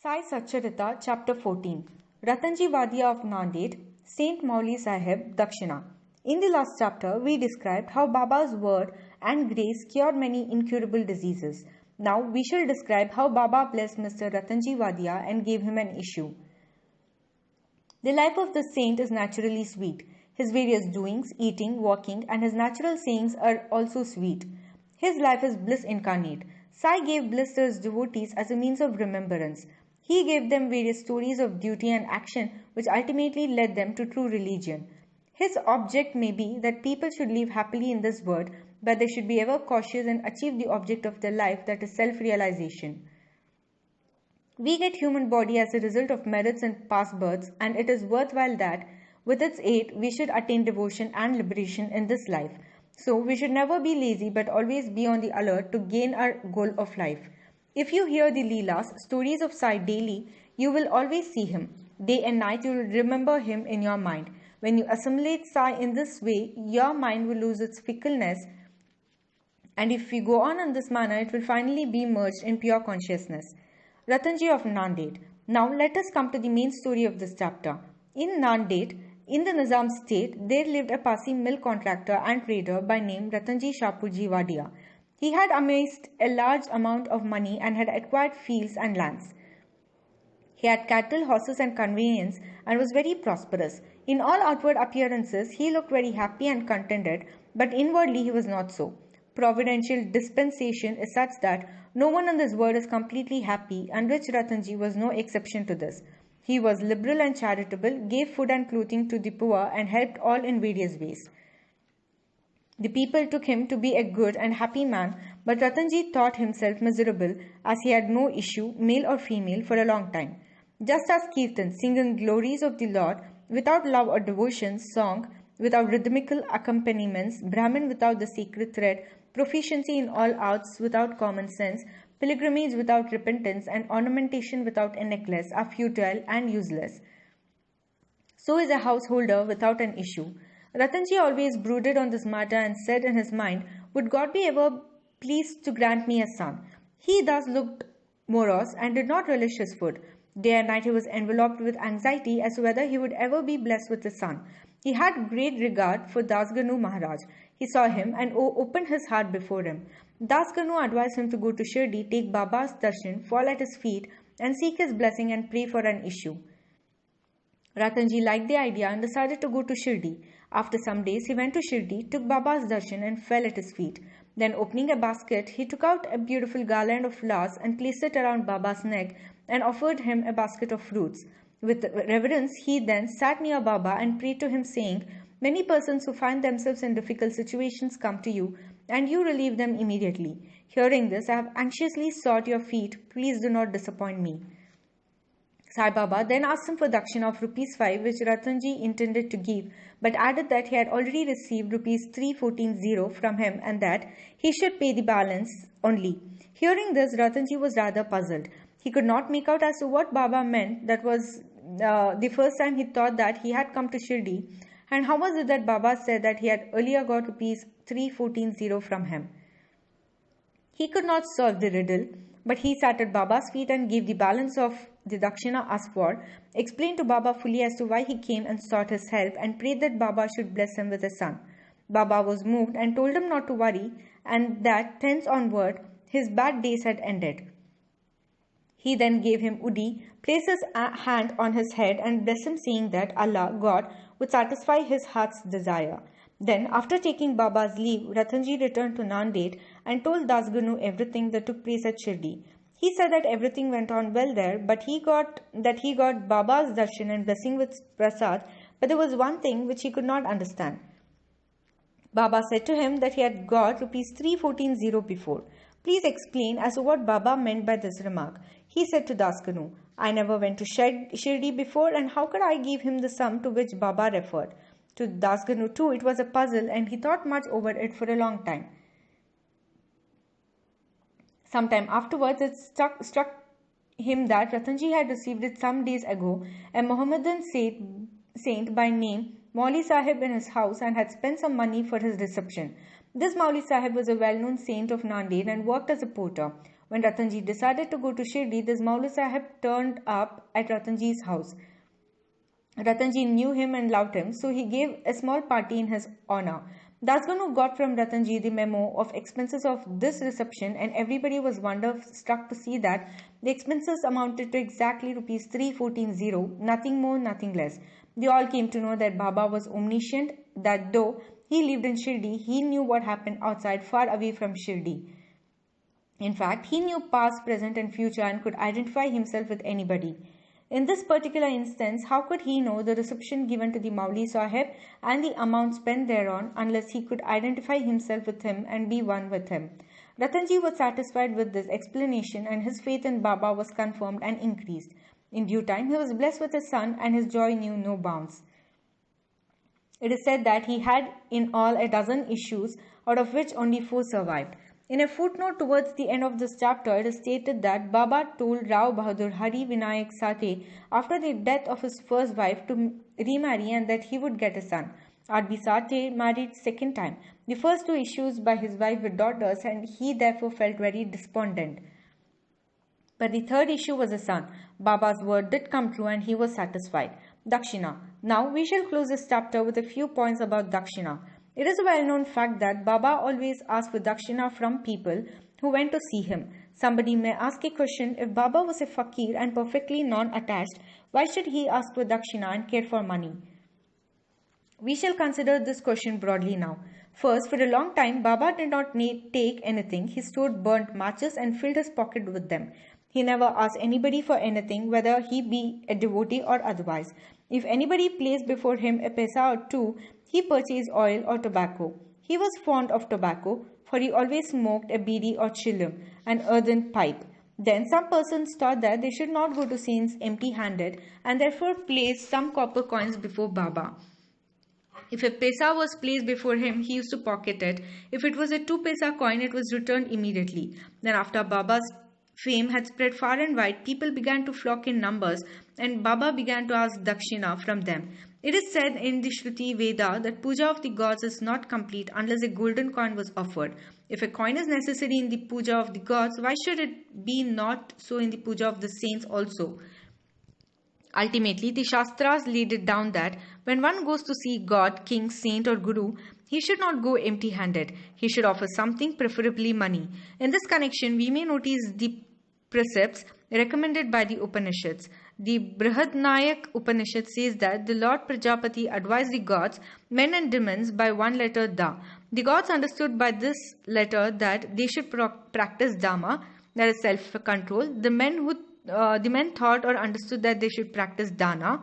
Sai Satcharita, Chapter 14. Ratanji Wadia of Nanded, Saint Mauli Sahib, Dakshina. In the last chapter, we described how Baba's word and grace cured many incurable diseases. Now, we shall describe how Baba blessed Mr. Ratanji Wadia and gave him an issue. The life of the saint is naturally sweet. His various doings, eating, walking, and his natural sayings are also sweet. His life is bliss incarnate. Sai gave bliss to his devotees as a means of remembrance. He gave them various stories of duty and action which ultimately led them to true religion. His object may be that people should live happily in this world, but they should be ever cautious and achieve the object of their life, that is self-realization. We get human body as a result of merits and past births, and it is worthwhile that, with its aid, we should attain devotion and liberation in this life. So, we should never be lazy but always be on the alert to gain our goal of life. If you hear the Leelas, stories of Sai daily, you will always see him. Day and night you will remember him in your mind. When you assimilate Sai in this way, your mind will lose its fickleness, and if we go on in this manner, it will finally be merged in pure consciousness. Ratanji of Nanded. Now let us come to the main story of this chapter. In Nanded, in the Nizam state, there lived a Pasi milk contractor and trader by name Ratanji Shapurji Wadia. He had amassed a large amount of money and had acquired fields and lands. He had cattle, horses and conveyance and was very prosperous. In all outward appearances, he looked very happy and contented, but inwardly he was not so. Providential dispensation is such that no one in this world is completely happy, and rich Ratanji was no exception to this. He was liberal and charitable, gave food and clothing to the poor, and helped all in various ways. The people took him to be a good and happy man, but Ratanji thought himself miserable as he had no issue, male or female, for a long time. Just as Kirtan, singing glories of the Lord, without love or devotion, song, without rhythmical accompaniments, Brahmin without the sacred thread, proficiency in all arts without common sense, pilgrimage without repentance, and ornamentation without a necklace are futile and useless. So is a householder without an issue. Ratanji always brooded on this matter and said in his mind, would God be ever pleased to grant me a son? He thus looked morose and did not relish his food. Day and night he was enveloped with anxiety as to whether he would ever be blessed with a son. He had great regard for Dasganu Maharaj. He saw him and opened his heart before him. Dasganu advised him to go to Shirdi, take Baba's darshan, fall at his feet, and seek his blessing and pray for an issue. Ratanji liked the idea and decided to go to Shirdi. After some days, he went to Shirdi, took Baba's darshan and fell at his feet. Then opening a basket, he took out a beautiful garland of flowers and placed it around Baba's neck and offered him a basket of fruits. With reverence, he then sat near Baba and prayed to him, saying, many persons who find themselves in difficult situations come to you, and you relieve them immediately. Hearing this, I have anxiously sought your feet. Please do not disappoint me. Sai Baba then asked him for dakshina of rupees 5, which Ratanji intended to give, but added that he had already received rupees 314 from him and that he should pay the balance only. Hearing this, Ratanji was rather puzzled. He could not make out as to what Baba meant. That was the first time he thought that he had come to Shirdi, and how was it that Baba said that he had earlier got rupees 314 from him? He could not solve the riddle, but he sat at Baba's feet and gave the balance of the dakshina asked for, explained to Baba fully as to why he came and sought his help, and prayed that Baba should bless him with a son. Baba was moved and told him not to worry, and that thence onward his bad days had ended. He then gave him Udi, placed his hand on his head and blessed him, saying that Allah, God, would satisfy his heart's desire. Then, after taking Baba's leave, Ratanji returned to Nanded and told Dasganu everything that took place at Shirdi. He said that everything went on well there, but he got Baba's darshan and blessing with prasad, but there was one thing which he could not understand. Baba said to him that he had got rupees 314 before. Please explain as to what Baba meant by this remark. He said to Dasganu, I never went to Shirdi before, and how could I give him the sum to which Baba referred? To Dasganu too, it was a puzzle, and he thought much over it for a long time. Sometime afterwards, it struck him that Ratanji had received it some days ago, a Mohammedan saint by name Mauli Sahib in his house, and had spent some money for his reception. This Mauli Sahib was a well-known saint of Nanded and worked as a porter. When Ratanji decided to go to Shirdi, this Mauli Sahib turned up at Ratanji's house. Ratanji knew him and loved him, so he gave a small party in his honor. Dasganu got from Ratanji the memo of expenses of this reception, and everybody was wonderstruck to see that the expenses amounted to exactly rupees 314,000, nothing more, nothing less. They all came to know that Baba was omniscient, that though he lived in Shirdi, he knew what happened outside, far away from Shirdi. In fact, he knew past, present, and future and could identify himself with anybody. In this particular instance, how could he know the reception given to the Mauli Sahib and the amount spent thereon unless he could identify himself with him and be one with him? Ratanji was satisfied with this explanation, and his faith in Baba was confirmed and increased. In due time, he was blessed with a son, and his joy knew no bounds. It is said that he had in all a dozen issues, out of which only 4 survived. In a footnote towards the end of this chapter, it is stated that Baba told Rao Bahadur Hari Vinayak Sathe after the death of his first wife to remarry and that he would get a son. R.B. Sathe married second time. The first 2 issues by his wife were daughters, and he therefore felt very despondent. But the third issue was a son. Baba's word did come true and he was satisfied. Dakshina. Now we shall close this chapter with a few points about Dakshina. It is a well-known fact that Baba always asked for Dakshina from people who went to see him. Somebody may ask a question: if Baba was a fakir and perfectly non-attached, why should he ask for Dakshina and care for money? We shall consider this question broadly now. First, for a long time, Baba did not take anything. He stored burnt matches and filled his pocket with them. He never asked anybody for anything, whether he be a devotee or otherwise. If anybody placed before him a paisa or 2, he purchased oil or tobacco. He was fond of tobacco, for he always smoked a bidi or chillum, an earthen pipe. Then some persons thought that they should not go to saints empty-handed, and therefore placed some copper coins before Baba. If a paisa was placed before him, he used to pocket it. If it was a 2 paisa coin, it was returned immediately. Then after Baba's fame had spread far and wide, people began to flock in numbers, and Baba began to ask Dakshina from them. It is said in the Shruti Veda that puja of the gods is not complete unless a golden coin was offered. If a coin is necessary in the puja of the gods, why should it be not so in the puja of the saints also? Ultimately, the Shastras laid it down that when one goes to see God, king, saint or guru, he should not go empty-handed. He should offer something, preferably money. In this connection, we may notice the precepts recommended by the Upanishads. The Brihadnayak Upanishad says that the Lord Prajapati advised the gods, men and demons by one letter Da. The gods understood by this letter that they should practice Dhamma, that is self-control. The men thought or understood that they should practice Dana,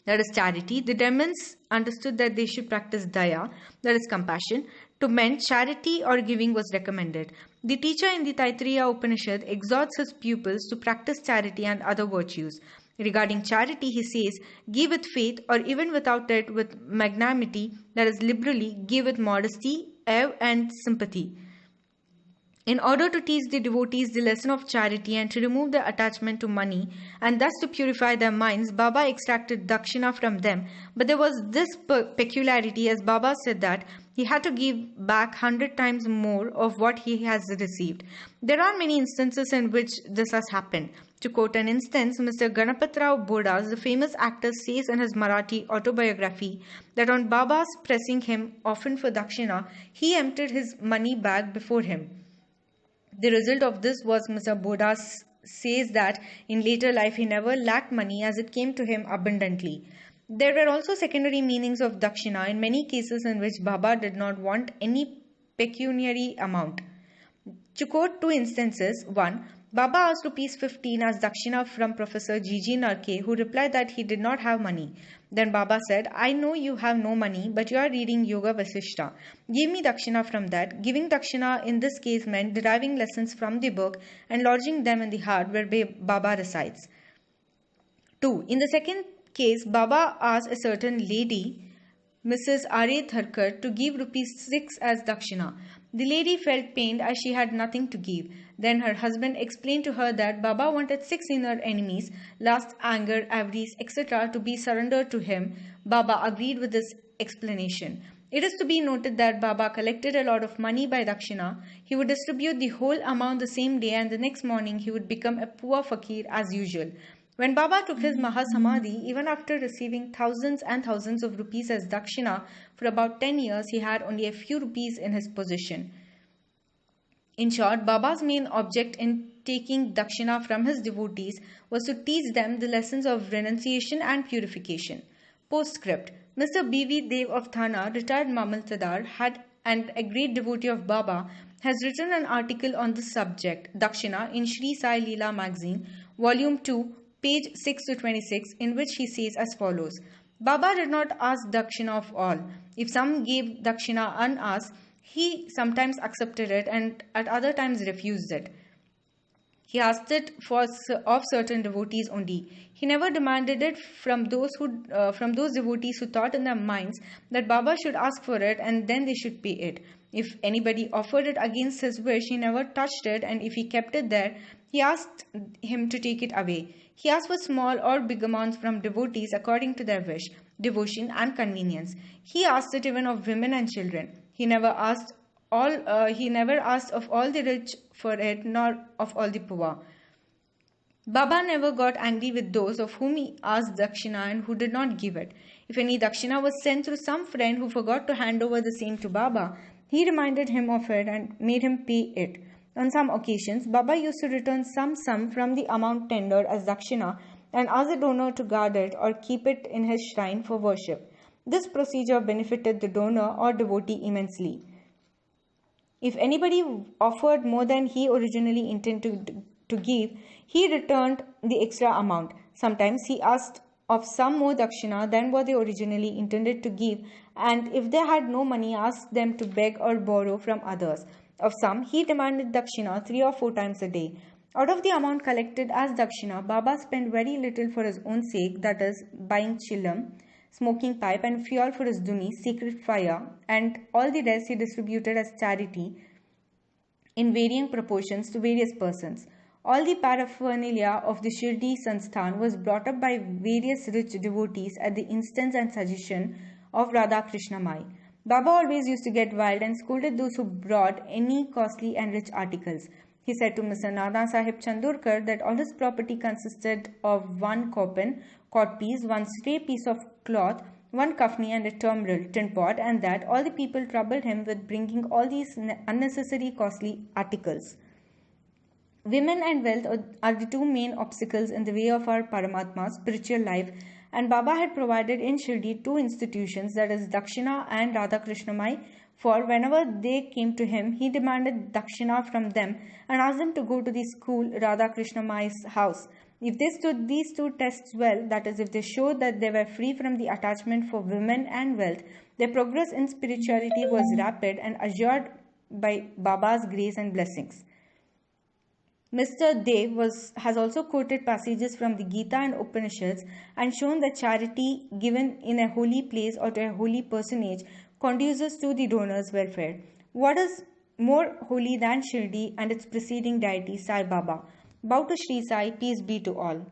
that is charity. The demons understood that they should practice Daya, that is compassion. To men, charity or giving was recommended. The teacher in the Taittiriya Upanishad exhorts his pupils to practice charity and other virtues. Regarding charity, he says, give with faith or even without it with magnanimity, that is liberally, give with modesty, awe and sympathy. In order to teach the devotees the lesson of charity and to remove their attachment to money and thus to purify their minds, Baba extracted Dakshina from them. But there was this peculiarity, as Baba said, that he had to give back 100 times more of what he has received. There are many instances in which this has happened. To quote an instance, Mr. Ganapatrao Bodas, the famous actor, says in his Marathi autobiography that on Baba's pressing him often for Dakshina, he emptied his money bag before him. The result of this was, Mr. Bodas says, that in later life he never lacked money as it came to him abundantly. There were also secondary meanings of Dakshina in many cases in which Baba did not want any pecuniary amount. To quote 2 instances, 1. Baba asked rupees 15 as Dakshina from Professor G.G. Narke, who replied that he did not have money. Then Baba said, I know you have no money, but you are reading Yoga Vasishta. Give me Dakshina from that. Giving Dakshina in this case meant deriving lessons from the book and lodging them in the heart where Baba resides. 2. In the second case, Baba asked a certain lady, Mrs. R.A. Tharkar, to give rupees 6 as Dakshina. The lady felt pained as she had nothing to give. Then her husband explained to her that Baba wanted 6 inner enemies, lust, anger, avarice, etc. to be surrendered to him. Baba agreed with this explanation. It is to be noted that Baba collected a lot of money by Dakshina. He would distribute the whole amount the same day, and the next morning he would become a poor fakir as usual. When Baba took his Mahasamadhi, even after receiving thousands and thousands of rupees as Dakshina for about 10 years, he had only a few rupees in his possession. In short, Baba's main object in taking Dakshina from his devotees was to teach them the lessons of renunciation and purification. Postscript: Mr. B.V. Dev of Thana, retired Mamaltadar, and a great devotee of Baba, has written an article on this subject, Dakshina, in Sri Sai Leela magazine, volume 2, page 6 to 26, in which he says as follows: Baba did not ask Dakshina of all. If some gave Dakshina unasked, he sometimes accepted it and at other times refused it. He asked it of certain devotees only. He never demanded it from those devotees who thought in their minds that Baba should ask for it and then they should pay it. If anybody offered it against his wish, he never touched it, and if he kept it there, he asked him to take it away. He asked for small or big amounts from devotees according to their wish, devotion, and convenience. He asked it even of women and children. He never asked of all the rich for it, nor of all the poor. Baba never got angry with those of whom he asked Dakshina and who did not give it. If any Dakshina was sent through some friend who forgot to hand over the same to Baba, he reminded him of it and made him pay it. On some occasions, Baba used to return some sum from the amount tendered as Dakshina and ask the donor to guard it or keep it in his shrine for worship. This procedure benefited the donor or devotee immensely. If anybody offered more than he originally intended to give, he returned the extra amount. Sometimes he asked of some more dakshina than what they originally intended to give, and if they had no money, asked them to beg or borrow from others. Of some, he demanded dakshina 3 or 4 times a day. Out of the amount collected as dakshina, Baba spent very little for his own sake, that is, buying chilam, smoking pipe, and fuel for his duni, secret fire, and all the rest he distributed as charity in varying proportions to various persons. All the paraphernalia of the Shirdi Sansthan was brought up by various rich devotees at the instance and suggestion of Radha Krishna Mai. Baba always used to get wild and scolded those who brought any costly and rich articles. He said to Mr. Nana Sahib Chandorkar that all his property consisted of one coppin, codpiece, one stray piece of cloth, one kafni and a tin pot, and that all the people troubled him with bringing all these unnecessary costly articles. Women and wealth are the two main obstacles in the way of our Paramatma's spiritual life, and Baba had provided in Shirdi 2 institutions, that is Dakshina and Radha Krishna Mai, for whenever they came to him, he demanded Dakshina from them and asked them to go to the school Radha Krishna Mai's house. If they stood these 2 tests well, that is, if they showed that they were free from the attachment for women and wealth, their progress in spirituality was rapid and assured by Baba's grace and blessings. Mr. Dev has also quoted passages from the Gita and Upanishads and shown that charity given in a holy place or to a holy personage conduces to the donor's welfare. What is more holy than Shirdi and its preceding deity Sai Baba? Bow to Sri Sai, peace be to all.